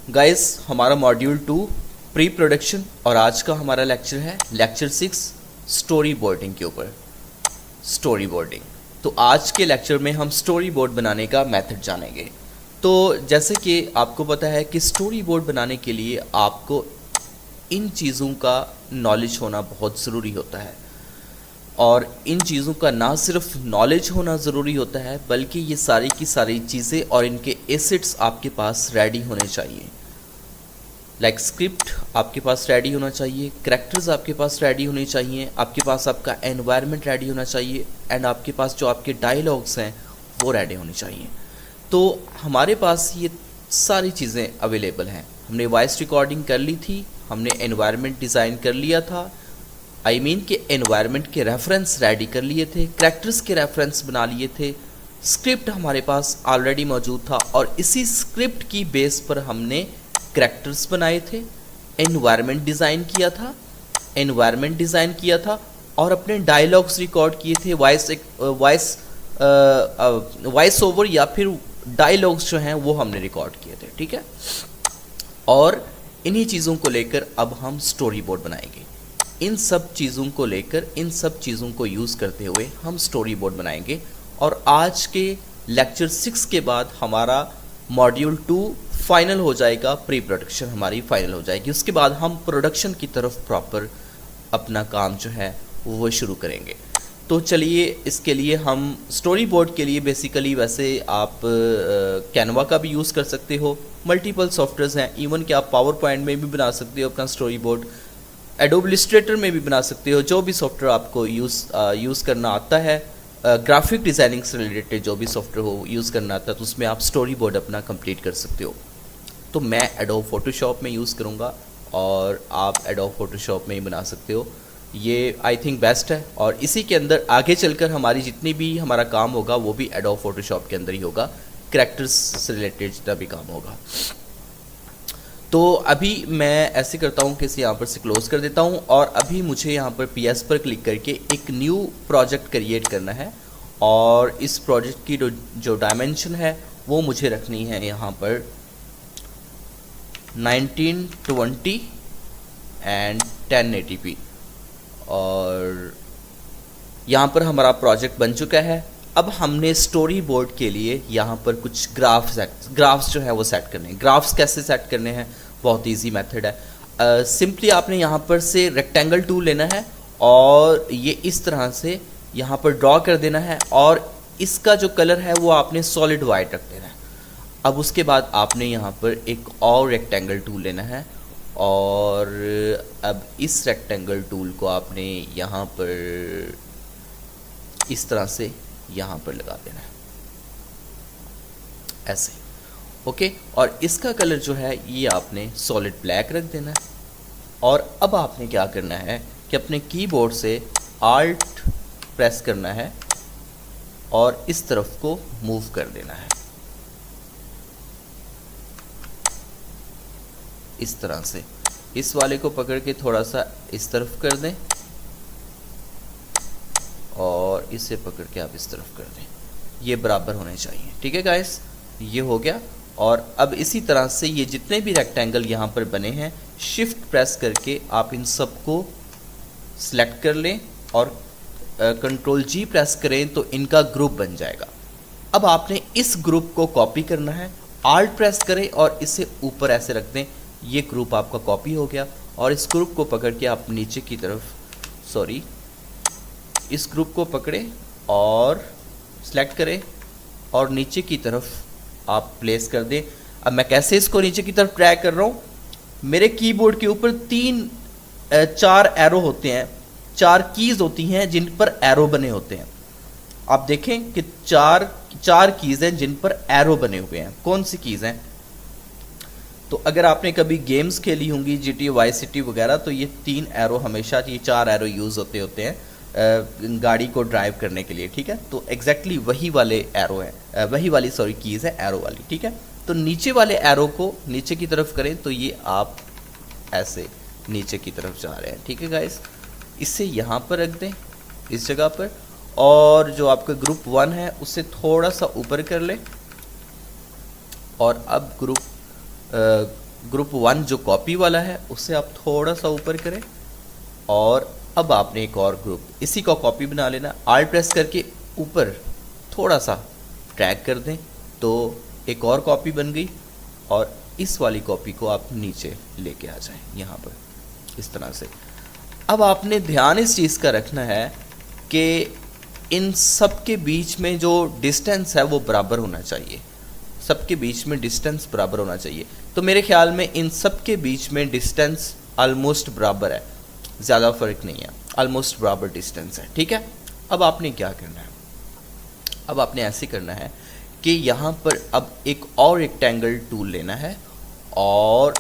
Guys हमारा module 2 pre production और आज का हमारा लेक्चर है लेक्चर 6 स्टोरी बोर्डिंग के ऊपर। स्टोरी बोर्डिंग, तो आज के लेक्चर में हम स्टोरी बोर्ड बनाने का मेथड जानेंगे। तो जैसे कि आपको पता है कि स्टोरी बोर्ड बनाने के लिए आपको इन चीज़ों का नॉलेज होना बहुत ज़रूरी होता है, और इन चीज़ों का ना सिर्फ नॉलेज होना ज़रूरी होता है बल्कि ये सारी की सारी चीज़ें और इनके एसेट्स आपके पास रेडी होने चाहिए। लाइक स्क्रिप्ट आपके पास रेडी होना चाहिए, कैरेक्टर्स आपके पास रेडी होने चाहिए, आपके पास आपका एनवायरनमेंट रेडी होना चाहिए, एंड आपके पास जो आपके डायलॉग्स हैं वो रेडी होने चाहिए। तो हमारे पास ये सारी चीज़ें अवेलेबल हैं। हमने वॉइस रिकॉर्डिंग कर ली थी, हमने एनवायरनमेंट डिज़ाइन कर लिया था, आई मीन के एनवायरनमेंट के रेफरेंस रेडी कर लिए थे, कैरेक्टर्स के रेफरेंस बना लिए थे, स्क्रिप्ट हमारे पास ऑलरेडी मौजूद था और इसी स्क्रिप्ट की बेस पर हमने कैरेक्टर्स बनाए थे, एनवायरनमेंट डिज़ाइन किया था और अपने डायलॉग्स रिकॉर्ड किए थे। वॉइस ओवर या फिर डायलॉग्स जो हैं वो हमने रिकॉर्ड किए थे, ठीक है। और इन्हीं चीज़ों को लेकर अब हम स्टोरी बोर्ड बनाएंगे। इन सब चीज़ों को लेकर, इन सब चीज़ों को यूज़ करते हुए हम स्टोरी बोर्ड बनाएंगे। और आज के लेक्चर 6 के बाद हमारा मॉड्यूल 2 फाइनल हो जाएगा, प्री प्रोडक्शन हमारी फाइनल हो जाएगी। उसके बाद हम प्रोडक्शन की तरफ प्रॉपर अपना काम जो है वो शुरू करेंगे। तो चलिए, इसके लिए हम स्टोरी बोर्ड के लिए बेसिकली वैसे आप कैनवा का भी यूज़ कर सकते हो, मल्टीपल सॉफ्टवेयर्स हैं, इवन कि आप पावर पॉइंट में भी बना सकते हो अपना स्टोरी बोर्ड, एडोब इलस्ट्रेटर में भी बना सकते हो, जो भी सॉफ्टवेयर आपको यूज़ करना आता है, ग्राफिक डिज़ाइनिंग से रिलेटेड जो भी सॉफ्टवेयर हो यूज़ करना आता है, तो उसमें आप स्टोरी बोर्ड अपना कंप्लीट कर सकते हो। तो मैं एडोब फोटोशॉप में यूज़ करूँगा और आप एडोब फोटोशॉप में ही बना सकते हो। ये आई थिंक बेस्ट है, और इसी के अंदर आगे चलकर हमारी जितनी भी हमारा काम होगा वो भी एडोब फोटोशॉप के अंदर ही होगा, कैरेक्टर्स से रिलेटेड जितना भी काम होगा। तो अभी मैं ऐसे करता हूँ कि इसे यहाँ पर से क्लोज़ कर देता हूँ, और अभी मुझे यहाँ पर PS पर क्लिक करके एक न्यू प्रोजेक्ट क्रिएट करना है, और इस प्रोजेक्ट की जो डायमेंशन है वो मुझे रखनी है यहाँ पर 1920 एंड 1080p। और यहाँ पर हमारा प्रोजेक्ट बन चुका है। अब हमने स्टोरी बोर्ड के लिए यहाँ पर कुछ ग्राफ्स जो है वो सेट करने हैं। ग्राफ्स कैसे सेट करने हैं, बहुत इजी मेथड है। सिंपली आपने यहाँ पर से रेक्टेंगल टूल लेना है और ये इस तरह से यहाँ पर ड्रॉ कर देना है, और इसका जो कलर है वो आपने सॉलिड वाइट रख देना है। अब उसके बाद आपने यहाँ पर एक और रेक्टेंगल टूल लेना है, और अब इस रेक्टेंगल टूल को आपने यहाँ पर इस तरह से यहाँ पर लगा देना है, ऐसे, ओके। और इसका कलर जो है ये आपने सॉलिड ब्लैक रख देना है। और अब आपने क्या करना है कि अपने कीबोर्ड से आल्ट प्रेस करना है और इस तरफ को मूव कर देना है, इस तरह से। इस वाले को पकड़ के थोड़ा सा इस तरफ कर दें और इसे पकड़ के आप इस तरफ कर दें, ये बराबर होने चाहिए, ठीक है गाइस। ये हो गया। और अब इसी तरह से ये जितने भी रेक्टेंगल यहाँ पर बने हैं, शिफ्ट प्रेस करके आप इन सब को सिलेक्ट कर लें और कंट्रोल G प्रेस करें तो इनका ग्रुप बन जाएगा। अब आपने इस ग्रुप को कॉपी करना है, आल्ट प्रेस करें और इसे ऊपर ऐसे रख दें, ये ग्रुप आपका कॉपी हो गया। और इस ग्रुप को पकड़ के आप नीचे की तरफ, इस ग्रुप को पकड़े और सिलेक्ट करें और नीचे की तरफ आप प्लेस कर दें। अब मैं कैसे इसको नीचे की तरफ ड्रैग कर रहा हूँ, मेरे कीबोर्ड के ऊपर 4 एरो होते हैं, 4 कीज़ होती हैं जिन पर एरो बने होते हैं। आप देखें कि चार कीज़ हैं जिन पर एरो बने हुए हैं। कौन सी कीज़ हैं? तो अगर आपने कभी गेम्स खेली होंगी GTA वाइस सिटी वगैरह, तो ये 3 एरो हमेशा, ये 4 एरो यूज़ होते हैं गाड़ी को ड्राइव करने के लिए, ठीक है। तो एग्जैक्टली वही वाले एरो हैं, वही वाली कीज़ है एरो वाली, ठीक है। तो नीचे वाले एरो को नीचे की तरफ करें तो ये आप ऐसे नीचे की तरफ जा रहे हैं, ठीक है गाइस। इसे यहाँ पर रख दें, इस जगह पर, और जो आपका ग्रुप 1 है उसे थोड़ा सा ऊपर कर लें, और अब ग्रुप 1 जो कॉपी वाला है उसे आप थोड़ा सा ऊपर करें, और अब आपने एक और ग्रुप इसी का कॉपी बना लेना। आल्ट प्रेस करके ऊपर थोड़ा सा ड्रैग कर दें तो एक और कॉपी बन गई, और इस वाली कॉपी को आप नीचे लेके आ जाएं यहाँ पर इस तरह से। अब आपने ध्यान इस चीज़ का रखना है कि इन सब के बीच में जो डिस्टेंस है वो बराबर होना चाहिए, सबके बीच में डिस्टेंस बराबर होना चाहिए। तो मेरे ख्याल में इन सब के बीच में डिस्टेंस ऑलमोस्ट बराबर है, ज़्यादा फर्क नहीं है, ऑलमोस्ट बराबर डिस्टेंस है, ठीक है। अब आपने क्या करना है, अब आपने ऐसे करना है कि यहाँ पर अब एक और रेक्टेंगल टूल लेना है और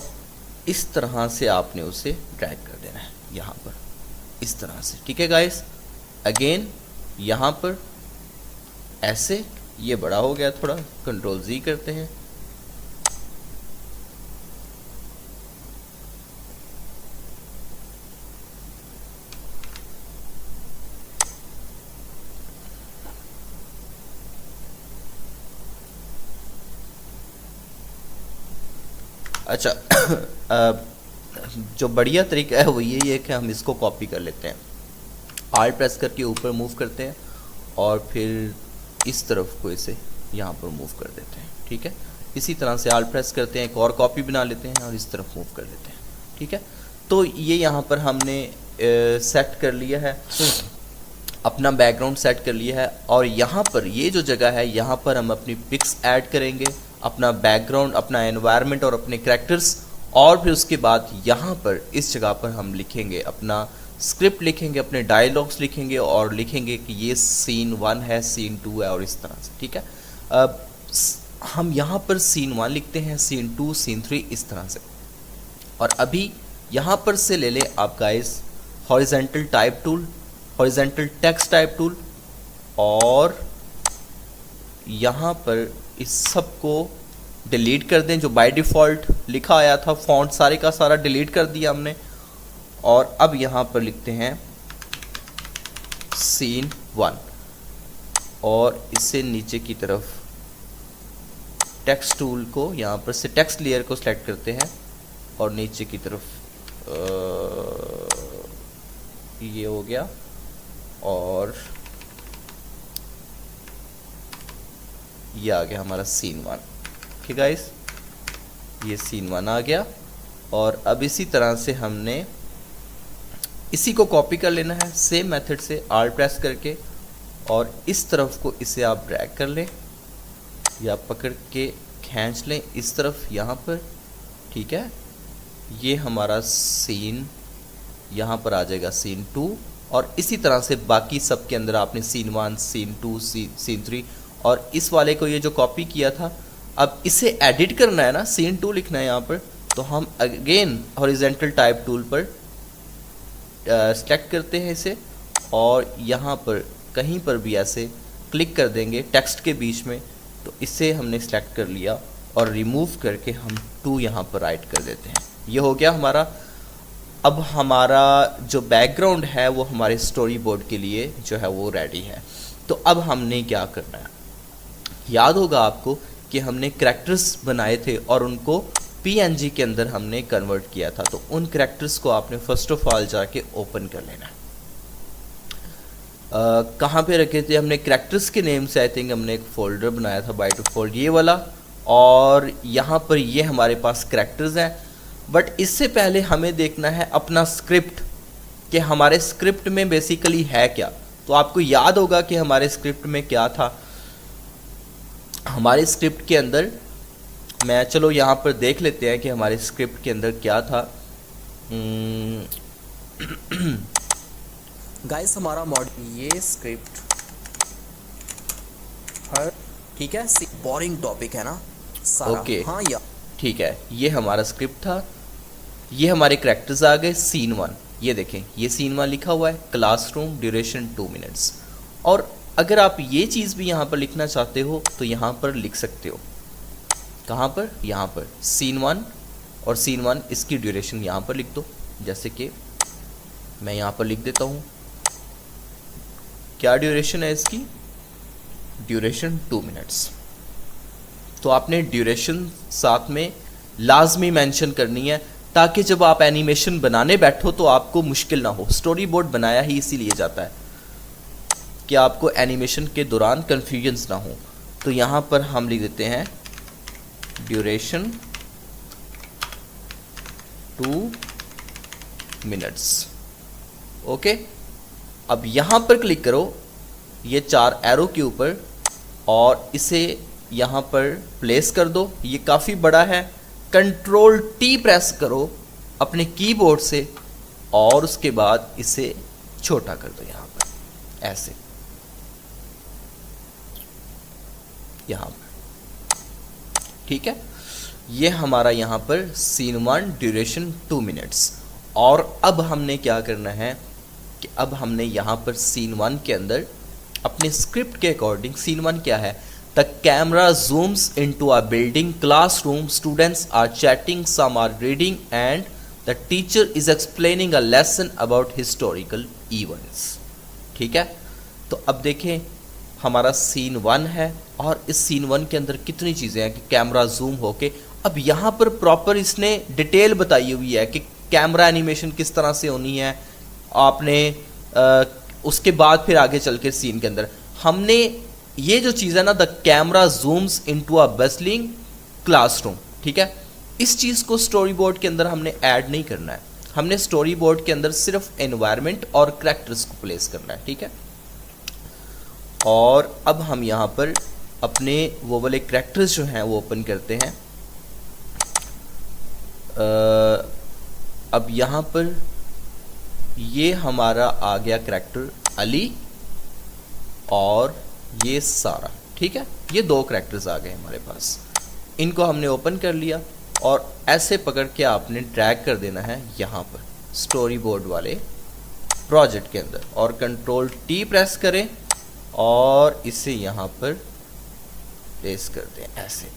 इस तरह से आपने उसे ड्रैग कर देना है यहाँ पर इस तरह से, ठीक है गाइस। अगेन यहाँ पर ऐसे, ये बड़ा हो गया थोड़ा, कंट्रोल Z करते हैं, अच्छा जो बढ़िया तरीका है वो यही है कि हम इसको कॉपी कर लेते हैं, आल्ट प्रेस करके ऊपर मूव करते हैं और फिर इस तरफ को इसे यहाँ पर मूव कर देते हैं, ठीक है। इसी तरह से आल्ट प्रेस करते हैं, एक और कॉपी बना लेते हैं और इस तरफ मूव कर देते हैं, ठीक है। तो ये यहाँ पर हमने सेट कर लिया है, अपना बैकग्राउंड सेट कर लिया है, और यहाँ पर ये जो जगह है यहाँ पर हम अपनी पिक्स ऐड करेंगे, अपना बैकग्राउंड, अपना एनवायरनमेंट और अपने कैरेक्टर्स, और फिर उसके बाद यहाँ पर इस जगह पर हम लिखेंगे अपना स्क्रिप्ट, लिखेंगे अपने डायलॉग्स लिखेंगे और लिखेंगे कि ये सीन 1 है, सीन 2 है और इस तरह से, ठीक है। अब हम यहाँ पर सीन 1 लिखते हैं, सीन 2, सीन 3 इस तरह से। और अभी यहाँ पर से ले लें आप guys horizontal type tool, horizontal text type tool, और यहाँ पर इस सब को डिलीट कर दें जो बाय डिफ़ॉल्ट लिखा आया था, फॉन्ट सारे का सारा डिलीट कर दिया हमने। और अब यहाँ पर लिखते हैं सीन 1 और इससे नीचे की तरफ टेक्स्ट टूल को, यहाँ पर से टेक्स्ट लेयर को सिलेक्ट करते हैं और नीचे की तरफ ये हो गया, और ये आ गया हमारा सीन 1, ठीक गाइस, ये सीन 1 आ गया। और अब इसी तरह से हमने इसी को कॉपी कर लेना है सेम मेथड से, आल्ट प्रेस करके, और इस तरफ को इसे आप ड्रैग कर लें या पकड़ के खींच लें इस तरफ यहाँ पर, ठीक है। ये हमारा सीन यहाँ पर आ जाएगा सीन 2, और इसी तरह से बाकी सब के अंदर आपने सीन 1, सीन 2, सीन 3, और इस वाले को ये जो कॉपी किया था अब इसे एडिट करना है ना, सीन 2 लिखना है यहाँ पर, तो हम अगेन हॉरिजेंटल टाइप टूल पर सेलेक्ट करते हैं इसे, और यहाँ पर कहीं पर भी ऐसे क्लिक कर देंगे टेक्स्ट के बीच में, तो इसे हमने सेलेक्ट कर लिया और रिमूव करके हम 2 यहाँ पर राइट कर देते हैं। ये हो गया हमारा। अब हमारा जो बैकग्राउंड है वो हमारे स्टोरी बोर्ड के लिए जो है वो रेडी है। तो अब हमने क्या करना है, याद होगा आपको कि हमने करैक्टर्स बनाए थे और उनको PNG के अंदर हमने कन्वर्ट किया था, तो उन करैक्टर्स को आपने फर्स्ट ऑफ ऑल जाके ओपन कर लेना है। कहाँ पे रखे थे हमने, करैक्टर्स के नेम से आई थिंक हमने एक फोल्डर बनाया था बाय डिफ़ॉल्ट ये वाला, और यहाँ पर ये हमारे पास करैक्टर्स हैं। बट इससे पहले हमें देखना है अपना स्क्रिप्ट, कि हमारे स्क्रिप्ट में बेसिकली है क्या। तो आपको याद होगा कि हमारे स्क्रिप्ट में क्या था। हमारे स्क्रिप्ट के अंदर मैं, चलो यहाँ पर देख लेते हैं कि हमारे स्क्रिप्ट के अंदर क्या था। गाइस हमारा मॉडल ये स्क्रिप्ट हर, ठीक है, बोरिंग टॉपिक है ना सारा, ओके हाँ या ठीक है, ये हमारा स्क्रिप्ट था। ये हमारे करैक्टर्स आ गए सीन 1, ये देखें ये सीन 1 लिखा हुआ है, क्लासरूम, ड्यूरेशन 2 मिनट्स। और अगर आप ये चीज़ भी यहाँ पर लिखना चाहते हो तो यहाँ पर लिख सकते हो। कहाँ पर, यहाँ पर सीन 1, और सीन 1 इसकी ड्यूरेशन यहाँ पर लिख दो, जैसे कि मैं यहाँ पर लिख देता हूँ। क्या ड्यूरेशन है इसकी, ड्यूरेशन 2 मिनट्स। तो आपने ड्यूरेशन साथ में लाजमी मेंशन करनी है, ताकि जब आप एनिमेशन बनाने बैठो तो आपको मुश्किल ना हो। स्टोरी बोर्ड बनाया ही इसीलिए जाता है कि आपको एनिमेशन के दौरान कन्फ्यूजन्स ना हो। तो यहाँ पर हम लिख देते हैं ड्यूरेशन 2 मिनट्स। ओके, अब यहाँ पर क्लिक करो ये 4 एरो के ऊपर और इसे यहाँ पर प्लेस कर दो। ये काफ़ी बड़ा है, कंट्रोल टी प्रेस करो अपने कीबोर्ड से और उसके बाद इसे छोटा कर दो यहाँ पर ऐसे, यहाँ पर। ठीक है, ये हमारा यहाँ पर सीन 1 ड्यूरेशन 2 मिनट्स। और अब हमने क्या करना है कि अब हमने यहाँ पर सीन 1 के अंदर अपने स्क्रिप्ट के अकॉर्डिंग, सीन 1 क्या है, the camera zooms into a building classroom, students are chatting, some are reading and the teacher is explaining a lesson about historical events। ठीक है, तो अब देखें हमारा सीन 1 है और इस सीन 1 के अंदर कितनी चीज़ें हैं कि कैमरा जूम होके, अब यहाँ पर प्रॉपर इसने डिटेल बताई हुई है कि कैमरा एनिमेशन किस तरह से होनी है आपने। उसके बाद फिर आगे चल के सीन के अंदर हमने ये जो चीज़ है ना, the camera zooms into a bustling classroom, ठीक है, इस चीज़ को स्टोरी बोर्ड के अंदर हमने ऐड नहीं करना है। हमने स्टोरी बोर्ड के अंदर सिर्फ एनवायरनमेंट और करैक्टर्स को प्लेस करना है। ठीक है, और अब हम यहाँ पर अपने वो वाले करैक्टर्स जो हैं वो ओपन करते हैं। अब यहाँ पर ये हमारा आ गया करैक्टर अली और ये सारा। ठीक है, ये 2 करैक्टर्स आ गए हमारे पास, इनको हमने ओपन कर लिया और ऐसे पकड़ के आपने ड्रैग कर देना है यहाँ पर स्टोरी बोर्ड वाले प्रोजेक्ट के अंदर और कंट्रोल टी प्रेस करें और इसे यहाँ पर प्लेस कर दें ऐसे।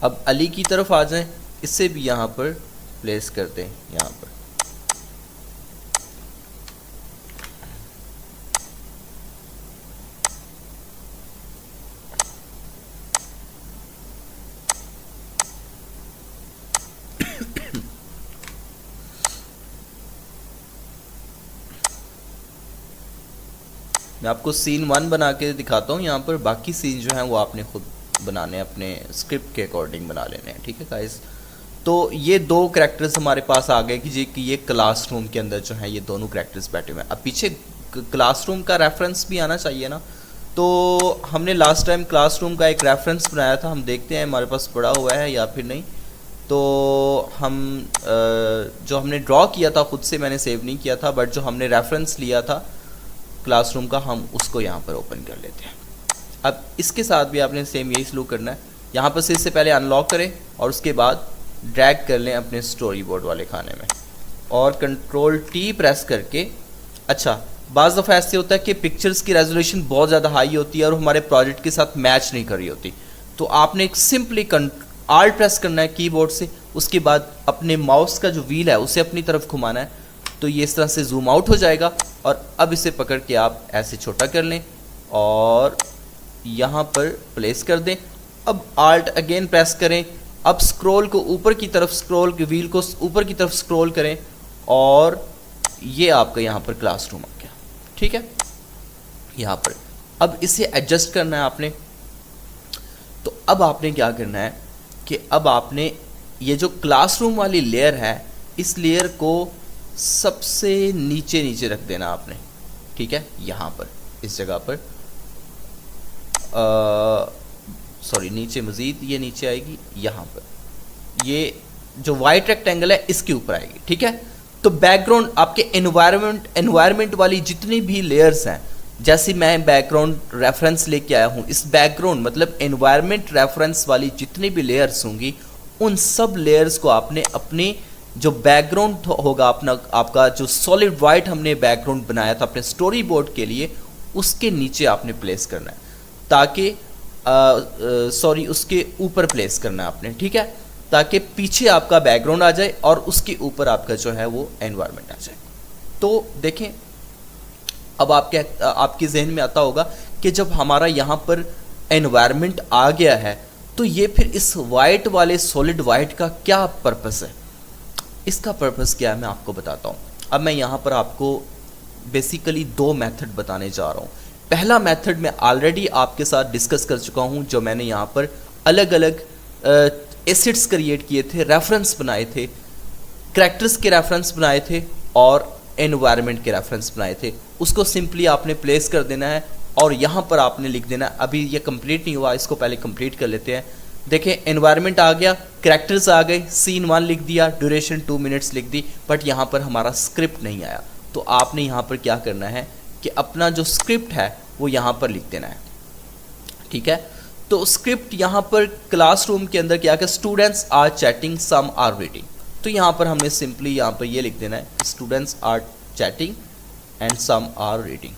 अब अली की तरफ आ जाएं, इसे भी यहाँ पर प्लेस कर दें यहाँ पर। मैं आपको सीन 1 बना के दिखाता हूँ यहाँ पर, बाकी सीन जो हैं वो आपने खुद बनाने, अपने स्क्रिप्ट के अकॉर्डिंग बना लेने हैं। ठीक है गाइस, तो ये 2 करैक्टर्स हमारे पास आ गए कि ये क्लासरूम के अंदर जो है ये दोनों करैक्टर्स बैठे हुए हैं। अब पीछे क्लासरूम का रेफरेंस भी आना चाहिए ना, तो हमने लास्ट टाइम क्लासरूम का एक रेफरेंस बनाया था, हम देखते हैं हमारे पास पड़ा हुआ है या फिर नहीं। तो हम जो हमने ड्रॉ किया था खुद से, मैंने सेव नहीं किया था, बट जो हमने रेफरेंस लिया था क्लासरूम का, हम उसको यहाँ पर ओपन कर लेते हैं। अब इसके साथ भी आपने सेम यही सलूक करना है। यहाँ पर से इससे पहले अनलॉक करें और उसके बाद ड्रैग कर लें अपने स्टोरी बोर्ड वाले खाने में और कंट्रोल टी प्रेस करके। अच्छा, बाज़ दफ़ा ऐसे होता है कि पिक्चर्स की रेजोल्यूशन बहुत ज़्यादा हाई होती है और हमारे प्रोजेक्ट के साथ मैच नहीं कर रही होती, तो आपने एक सिंपली आल्ट प्रेस करना है कीबोर्ड से, उसके बाद अपने माउस का जो व्हील है उसे अपनी तरफ घुमाना है, तो ये इस तरह से जूम आउट हो जाएगा। और अब इसे पकड़ के आप ऐसे छोटा कर लें और यहाँ पर प्लेस कर दें। अब आल्ट अगेन प्रेस करें, अब स्क्रॉल को ऊपर की तरफ, स्क्रॉल के व्हील को ऊपर की तरफ स्क्रॉल करें और ये आपका यहाँ पर क्लासरूम आ गया। ठीक है, यहाँ पर अब इसे एडजस्ट करना है आपने। तो अब आपने क्या करना है कि अब आपने ये जो क्लासरूम वाली लेयर है, इस लेयर को सबसे नीचे नीचे रख देना आपने। ठीक है, यहाँ पर इस जगह पर सॉरी नीचे मज़ीद ये नीचे आएगी, यहाँ पर ये जो वाइट रेक्टेंगल है इसके ऊपर आएगी। ठीक है, तो बैकग्राउंड आपके एनवायरनमेंट वाली जितनी भी लेयर्स हैं, जैसे मैं बैकग्राउंड रेफरेंस लेके आया हूँ, इस बैकग्राउंड मतलब एनवायरनमेंट रेफरेंस वाली जितनी भी लेयर्स होंगी, उन सब लेयर्स को आपने अपने जो बैकग्राउंड होगा अपना, आपका जो सॉलिड वाइट हमने बैकग्राउंड बनाया था अपने स्टोरी बोर्ड के लिए, उसके नीचे आपने प्लेस करना है, ताकि सॉरी उसके ऊपर प्लेस करना है आपने। ठीक है, ताकि पीछे आपका बैकग्राउंड आ जाए और उसके ऊपर आपका जो है वो एनवायरनमेंट आ जाए। तो देखें, अब आपके जहन में आता होगा कि जब हमारा यहाँ पर एनवायरनमेंट आ गया है तो ये फिर इस वाइट वाले सॉलिड वाइट का क्या पर्पस है? इसका पर्पस क्या है मैं आपको बताता हूँ। अब मैं यहाँ पर आपको बेसिकली दो मेथड बताने जा रहा हूँ। पहला मेथड मैं ऑलरेडी आपके साथ डिस्कस कर चुका हूँ, जो मैंने यहाँ पर अलग अलग एसिड्स क्रिएट किए थे, रेफरेंस बनाए थे, करैक्टर्स के रेफरेंस बनाए थे और एनवायरनमेंट के रेफरेंस बनाए थे। उसको सिंपली आपने प्लेस कर देना है और यहाँ पर आपने लिख देना है। अभी ये कंप्लीट नहीं हुआ, इसको पहले कंप्लीट कर लेते हैं। देखें, एनवायरनमेंट आ गया, करैक्टर्स आ गए, सीन 1 लिख दिया, ड्यूरेशन 2 मिनट्स लिख दी, बट यहाँ पर हमारा स्क्रिप्ट नहीं आया। तो आपने यहाँ पर क्या करना है कि अपना जो स्क्रिप्ट है वो यहाँ पर लिख देना है, ठीक है। तो स्क्रिप्ट यहाँ पर क्लासरूम के अंदर क्या है, students are chatting, some are reading. तो यहाँ पर हमने सिंपली यहाँ पर ये लिख देना है, students are chatting and some are reading.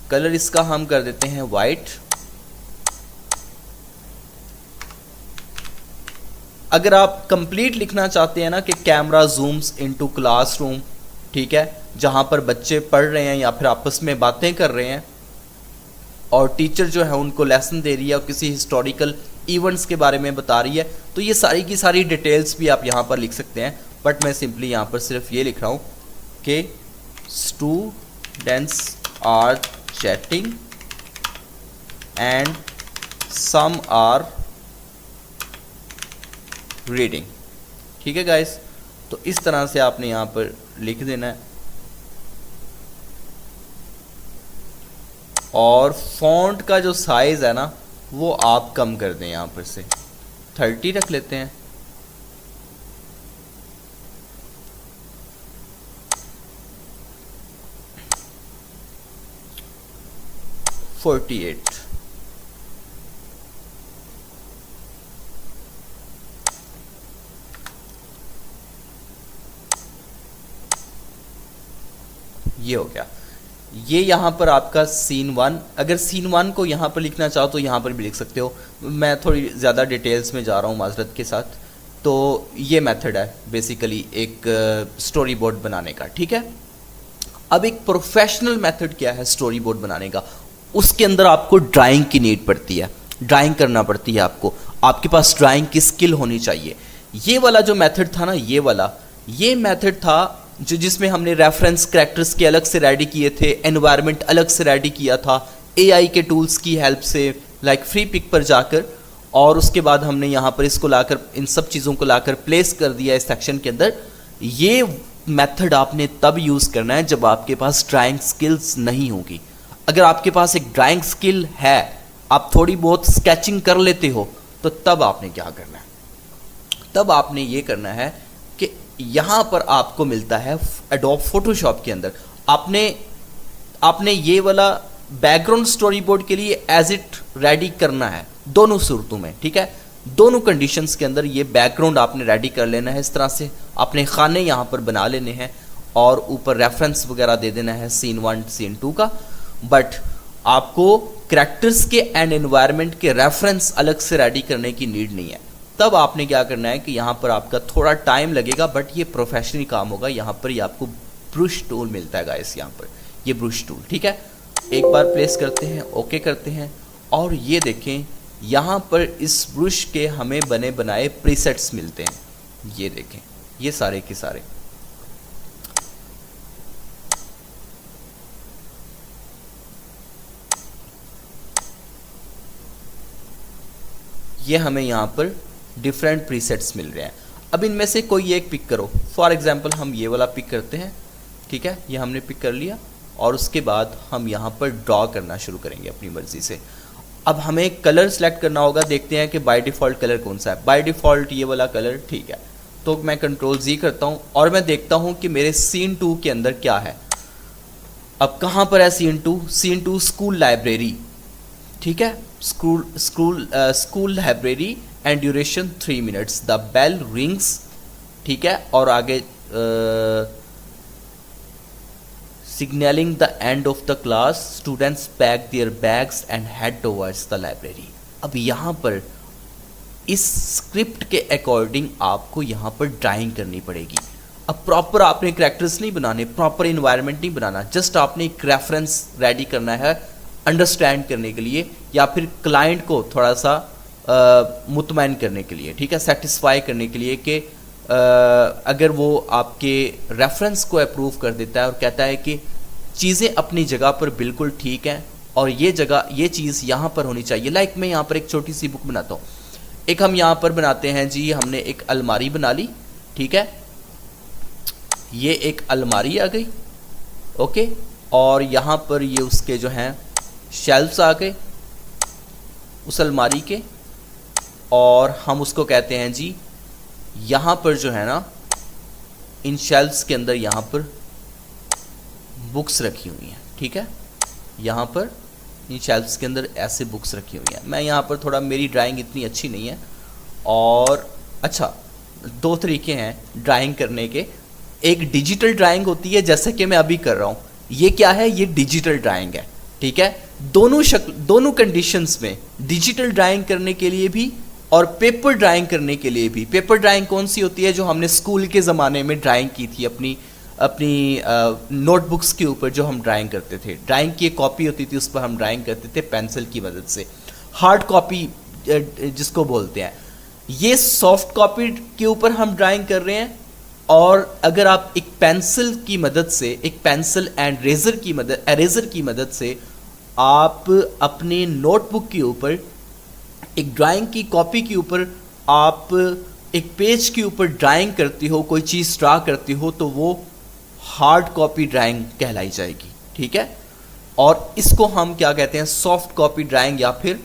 Colour इसका हम कर देते हैं वाइट। अगर आप कंप्लीट लिखना चाहते हैं ना कि कैमरा जूम्स इनटू क्लासरूम, ठीक है, जहां पर बच्चे पढ़ रहे हैं या फिर आपस में बातें कर रहे हैं और टीचर जो है उनको लेसन दे रही है और किसी हिस्टोरिकल इवेंट्स के बारे में बता रही है, तो ये सारी की सारी डिटेल्स भी आप यहाँ पर लिख सकते हैं। बट मैं सिंपली यहाँ पर सिर्फ ये लिख रहा हूँ कि students are chatting and some are reading, ठीक है गाइस। तो इस तरह से आपने यहाँ पर लिख देना है और फॉन्ट का जो साइज है ना वो आप कम कर दें, यहाँ पर से 30 रख लेते हैं। (48) ये हो गया। ये यहाँ पर आपका सीन 1। अगर सीन 1 को यहाँ पर लिखना चाहो तो यहाँ पर भी लिख सकते हो। मैं थोड़ी ज़्यादा डिटेल्स में जा रहा हूँ माजरत के साथ। तो ये मेथड है बेसिकली एक स्टोरी बोर्ड बनाने का, ठीक है। अब एक प्रोफेशनल मेथड क्या है स्टोरी बोर्ड बनाने का, उसके अंदर आपको ड्राइंग की नीड पड़ती है, ड्राइंग करना पड़ती है आपको, आपके पास ड्राइंग की स्किल होनी चाहिए। ये वाला जो मेथड था ना, ये मेथड था जो जिसमें हमने रेफरेंस करैक्टर्स के अलग से रेडी किए थे, एनवायरनमेंट अलग से रेडी किया था एआई के टूल्स की हेल्प से, लाइक फ्री पिक पर जाकर, और उसके बाद हमने यहाँ पर इसको लाकर इन सब चीज़ों को लाकर प्लेस कर दिया इस सेक्शन के अंदर। ये मेथड आपने तब यूज़ करना है जब आपके पास ड्राइंग स्किल्स नहीं होगी। अगर आपके पास एक ड्राइंग स्किल है, आप थोड़ी बहुत स्केचिंग कर लेते हो, तो तब आपने क्या करना है, तब आपने ये करना है कि यहाँ पर आपको मिलता है एडोब फोटोशॉप के अंदर, आपने ये वाला बैकग्राउंड स्टोरी बोर्ड के लिए एज इट रेडी करना है दोनों सूरतों में, ठीक है। दोनों कंडीशंस के अंदर ये बैकग्राउंड आपने रेडी कर लेना है। इस तरह से आपने खाने यहाँ पर बना लेने हैं और ऊपर रेफरेंस वगैरह दे देना है सीन 1 सीन 2 का। बट आपको करैक्टर्स के एंड एनवायरनमेंट के रेफरेंस अलग से रेडी करने की नीड नहीं है। तब आपने क्या करना है कि यहाँ पर आपका थोड़ा टाइम लगेगा, बट ये प्रोफेशनली काम होगा। यहाँ पर ये आपको ब्रश टूल मिलता है गाइस, यहाँ पर ये ब्रश टूल, ठीक है। एक बार प्लेस करते हैं, ओके करते हैं, और ये देखें यहाँ पर इस ब्रश के हमें बने बनाए प्रीसेट्स मिलते हैं। ये देखें, ये सारे के सारे ये हमें यहाँ पर डिफरेंट प्रीसेट्स मिल रहे हैं। अब इनमें से कोई एक पिक करो। फॉर एग्जांपल हम ये वाला पिक करते हैं, ठीक है, ये हमने पिक कर लिया और उसके बाद हम यहाँ पर ड्रॉ करना शुरू करेंगे अपनी मर्जी से। अब हमें कलर सेलेक्ट करना होगा, देखते हैं कि बाय डिफ़ॉल्ट कलर कौन सा है। बाय डिफ़ॉल्ट ये वाला कलर, ठीक है। तो मैं कंट्रोल Z करता हूँ और मैं देखता हूँ कि मेरे सीन 2 के अंदर क्या है। अब कहाँ पर है सीन 2? सीन 2 स्कूल लाइब्रेरी, ठीक है, school library and duration 3 minutes, the bell rings, ठीक है, और आगे signalling the end of the class, students pack their bags and head towards the library. अब यहाँ पर इस स्क्रिप्ट के अकॉर्डिंग आपको यहाँ पर ड्राइंग करनी पड़ेगी। अब प्रॉपर आपने करैक्टर्स नहीं बनाने, प्रॉपर इन्वायरमेंट नहीं बनाना, जस्ट आपने एक रेफरेंस रेडी करना है अंडरस्टैंड करने के लिए या फिर क्लाइंट को थोड़ा सा मुतमईन करने के लिए, ठीक है, सेटिस्फाई करने के लिए कि अगर वो आपके रेफरेंस को अप्रूव कर देता है और कहता है कि चीज़ें अपनी जगह पर बिल्कुल ठीक हैं और ये चीज़ यहाँ पर होनी चाहिए। लाइक मैं यहाँ पर एक छोटी सी बुक बनाता हूँ, एक हम यहाँ पर बनाते हैं जी, हमने एक अलमारी बना ली, ठीक है, ये एक अलमारी आ गई, ओके, और यहाँ पर ये उसके जो हैं शेल्फ्स आ गए उस अलमारी के, और हम उसको कहते हैं जी यहाँ पर जो है ना इन शेल्फ्स के अंदर यहाँ पर बुक्स रखी हुई हैं, ठीक है, यहाँ पर इन शेल्फ्स के अंदर ऐसे बुक्स रखी हुई हैं। मैं यहाँ पर थोड़ा, मेरी ड्राइंग इतनी अच्छी नहीं है, और अच्छा 2 तरीके हैं ड्राइंग करने के। एक डिजिटल ड्राइंग होती है जैसे कि मैं अभी कर रहा हूँ, ये क्या है, ये डिजिटल ड्राइंग है, ठीक है। दोनों कंडीशंस में डिजिटल ड्राइंग करने के लिए भी और पेपर ड्राइंग करने के लिए भी। पेपर ड्राइंग कौन सी होती है, जो हमने स्कूल के ज़माने में ड्राइंग की थी अपनी नोटबुक्स के ऊपर, जो हम ड्राइंग करते थे, ड्राइंग की एक कॉपी होती थी, उस पर हम ड्राइंग करते थे पेंसिल की मदद से, हार्ड कॉपी जिसको बोलते हैं। ये सॉफ्ट कॉपी के ऊपर हम ड्राइंग कर रहे हैं, और अगर आप एक पेंसिल की मदद से, एक पेंसिल एंड एरेजर की मदद से आप अपने नोटबुक के ऊपर, एक ड्राइंग की कॉपी के ऊपर आप एक पेज के ऊपर ड्राइंग करती हो, कोई चीज़ ड्रा करती हो, तो वो हार्ड कॉपी ड्राइंग कहलाई जाएगी, ठीक है। और इसको हम क्या कहते हैं, सॉफ्ट कॉपी ड्राइंग, या फिर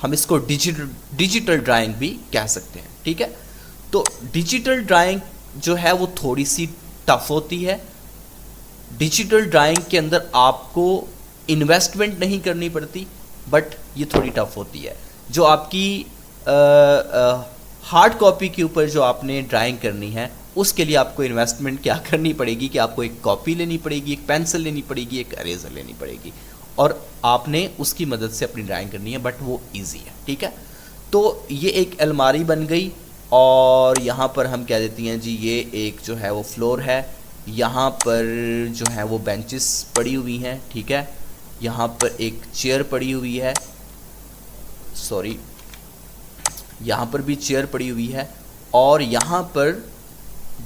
हम इसको डिजिटल ड्राइंग भी कह सकते हैं, ठीक है। तो डिजिटल ड्राइंग जो है वो थोड़ी सी टफ होती है। डिजिटल ड्राइंग के अंदर आपको इन्वेस्टमेंट नहीं करनी पड़ती, बट ये थोड़ी टफ होती है। जो आपकी हार्ड कॉपी के ऊपर जो आपने ड्राइंग करनी है, उसके लिए आपको इन्वेस्टमेंट क्या करनी पड़ेगी कि आपको एक कॉपी लेनी पड़ेगी, एक पेंसिल लेनी पड़ेगी, एक इरेजर लेनी पड़ेगी, और आपने उसकी मदद से अपनी ड्राइंग करनी है, बट वो इजी है, ठीक है। तो ये एक अलमारी बन गई, और यहाँ पर हम कह देती हैं जी ये एक जो है वो फ्लोर है, यहाँ पर जो है वो बेंचेस पड़ी हुई हैं, ठीक है, यहाँ पर एक चेयर पड़ी हुई है, सॉरी, यहाँ पर भी चेयर पड़ी हुई है, और यहाँ पर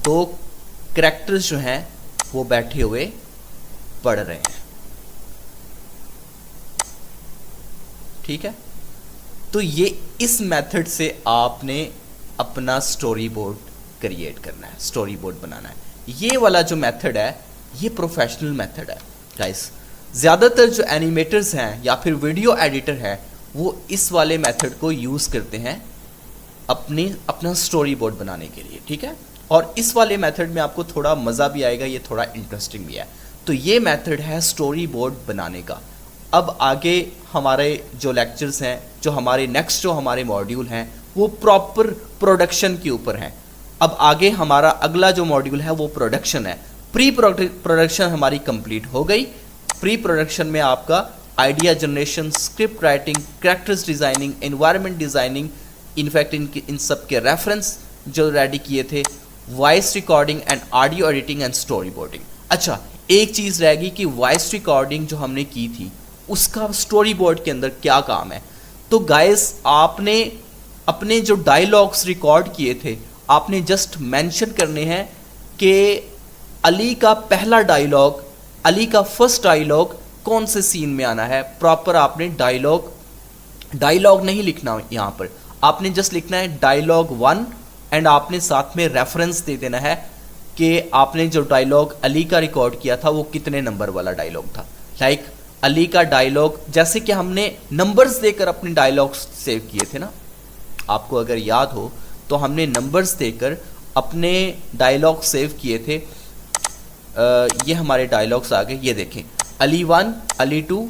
2 कैरेक्टर्स जो हैं वो बैठे हुए पढ़ रहे हैं, ठीक है। तो ये इस मेथड से आपने अपना स्टोरी बोर्ड क्रिएट करना है, स्टोरी बोर्ड बनाना है। ये वाला जो मेथड है ये प्रोफेशनल मेथड है गाइस। ज़्यादातर जो एनिमेटर्स हैं या फिर वीडियो एडिटर है वो इस वाले मेथड को यूज़ करते हैं अपना स्टोरी बोर्ड बनाने के लिए, ठीक है। और इस वाले मेथड में आपको थोड़ा मज़ा भी आएगा, ये थोड़ा इंटरेस्टिंग भी है। तो ये मेथड है स्टोरी बोर्ड बनाने का। अब आगे हमारे जो लेक्चर्स हैं, जो हमारे नेक्स्ट जो हमारे मॉड्यूल हैं, वो प्रॉपर प्रोडक्शन के ऊपर हैं। अब आगे हमारा अगला जो मॉड्यूल है वो प्रोडक्शन है। प्री प्रोडक्शन हमारी कंप्लीट हो गई। प्री प्रोडक्शन में आपका idea generation, script writing, characters designing, environment designing, in fact इन सब के रेफरेंस जो रेडी किए थे, voice recording and audio editing and storyboarding. अच्छा, एक चीज़ रहेगी कि वॉइस रिकॉर्डिंग जो हमने की थी उसका स्टोरी बोर्ड के अंदर क्या काम है। तो गाइस, आपने अपने जो डायलॉग्स रिकॉर्ड किए थे आपने जस्ट मेंशन करने हैं कि अली का पहला डायलॉग, अली का फर्स्ट डायलॉग कौन से सीन में आना है। प्रॉपर आपने डायलॉग नहीं लिखना यहाँ पर, आपने जस्ट लिखना है डायलॉग 1 एंड आपने साथ में रेफरेंस दे देना है कि आपने जो डायलॉग अली का रिकॉर्ड किया था वो कितने नंबर वाला डायलॉग था। लाइक अली का डायलॉग, जैसे कि हमने नंबर्स देकर अपने डायलॉग्स सेव किए थे ना, आपको अगर याद हो तो हमने नंबर्स देकर अपने डायलॉग सेव किए थे। ये हमारे डायलॉग्स आ गए, ये देखें, अली 1, अली 2,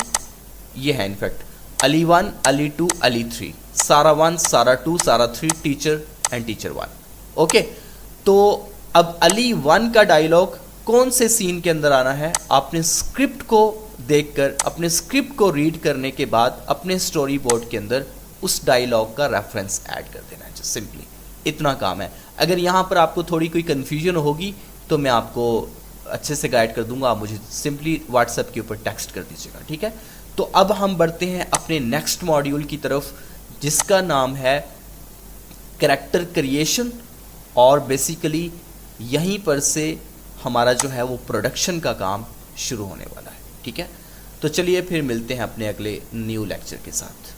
ये है इनफैक्ट अली 1, अली 2, अली 3, सारा 1, सारा 2, सारा 3, टीचर एंड टीचर 1। ओके, तो अब अली 1 का डायलॉग कौन से सीन के अंदर आना है, आपने स्क्रिप्ट को देखकर, अपने स्क्रिप्ट को रीड करने के बाद अपने स्टोरी बोर्ड के अंदर उस डायलॉग का रेफरेंस ऐड कर देना है। जस्ट सिंपली इतना काम है। अगर यहाँ पर आपको थोड़ी कोई कन्फ्यूजन होगी तो मैं आपको अच्छे से गाइड कर दूंगा, आप मुझे सिंपली व्हाट्सएप के ऊपर टेक्स्ट कर दीजिएगा, ठीक है। तो अब हम बढ़ते हैं अपने नेक्स्ट मॉड्यूल की तरफ, जिसका नाम है कैरेक्टर क्रिएशन, और बेसिकली यहीं पर से हमारा जो है वो प्रोडक्शन का काम शुरू होने वाला है। ठीक है, तो चलिए फिर मिलते हैं अपने अगले न्यू लेक्चर के साथ।